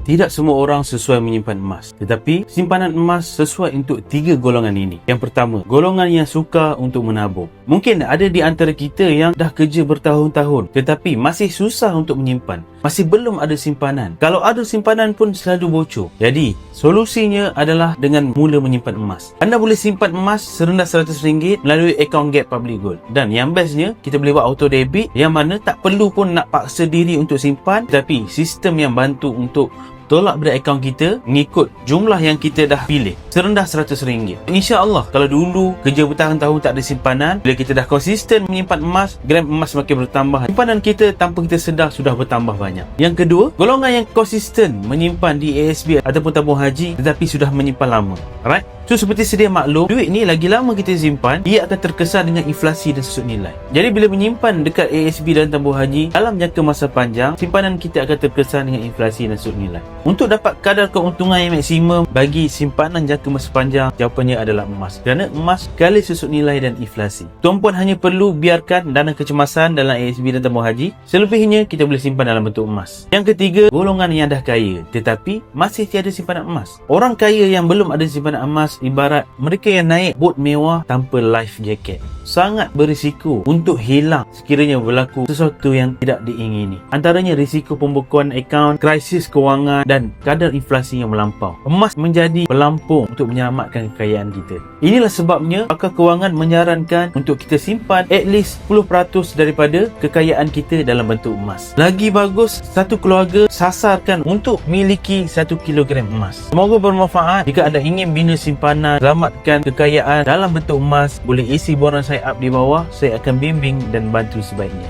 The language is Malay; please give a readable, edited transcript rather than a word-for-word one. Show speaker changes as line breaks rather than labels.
Tidak semua orang sesuai menyimpan emas. Tetapi simpanan emas sesuai untuk 3 golongan ini. Yang pertama, golongan yang suka untuk menabung. Mungkin ada di antara kita yang dah kerja bertahun-tahun tetapi masih susah untuk menyimpan. Masih belum ada simpanan. Kalau ada simpanan pun selalu bocor. Jadi, solusinya adalah dengan mula menyimpan emas. Anda boleh simpan emas serendah RM100 melalui akaun Get Public Gold. Dan yang bestnya, kita boleh buat auto debit yang mana tak perlu pun nak paksa diri untuk simpan, tapi sistem yang bantu untuk tolak dari akaun kita mengikut jumlah yang kita dah pilih serendah RM100. InsyaAllah kalau dulu kerja bertahun-tahun tak ada simpanan, bila kita dah konsisten menyimpan emas, gram emas makin bertambah. Simpanan kita tanpa kita sedar sudah bertambah banyak. Yang kedua, golongan yang konsisten menyimpan di ASB ataupun tabung haji tetapi sudah menyimpan lama. Alright? So seperti sedia maklum, duit ni lagi lama kita simpan, ia akan terkesan dengan inflasi dan susut nilai. Jadi bila menyimpan dekat ASB dan tabung haji dalam jangka masa panjang, simpanan kita akan terkesan dengan inflasi dan susut nilai. Untuk dapat kadar keuntungan yang maksimum bagi simpanan jangka masa panjang, jawapannya adalah emas. Kerana emas kali susut nilai dan inflasi. Tuan-puan hanya perlu biarkan dana kecemasan dalam ASB dan tabung haji, selebihnya kita boleh simpan dalam bentuk emas. Yang ketiga, golongan yang dah kaya tetapi masih tiada simpanan emas. Orang kaya yang belum ada simpanan emas ibarat mereka yang naik bot mewah tanpa life jacket. Sangat berisiko untuk hilang sekiranya berlaku sesuatu yang tidak diingini. Antaranya risiko pembekuan akaun, krisis kewangan dan kadar inflasi yang melampau. Emas menjadi pelampung untuk menyelamatkan kekayaan kita. Inilah sebabnya pakar kewangan menyarankan untuk kita simpan at least 10% daripada kekayaan kita dalam bentuk emas. Lagi bagus, satu keluarga sasarkan untuk miliki 1 kilogram emas. Semoga bermanfaat. Jika anda ingin bina simpanan, selamatkan kekayaan dalam bentuk emas, boleh isi borang saya up di bawah. Saya akan bimbing dan bantu sebaiknya.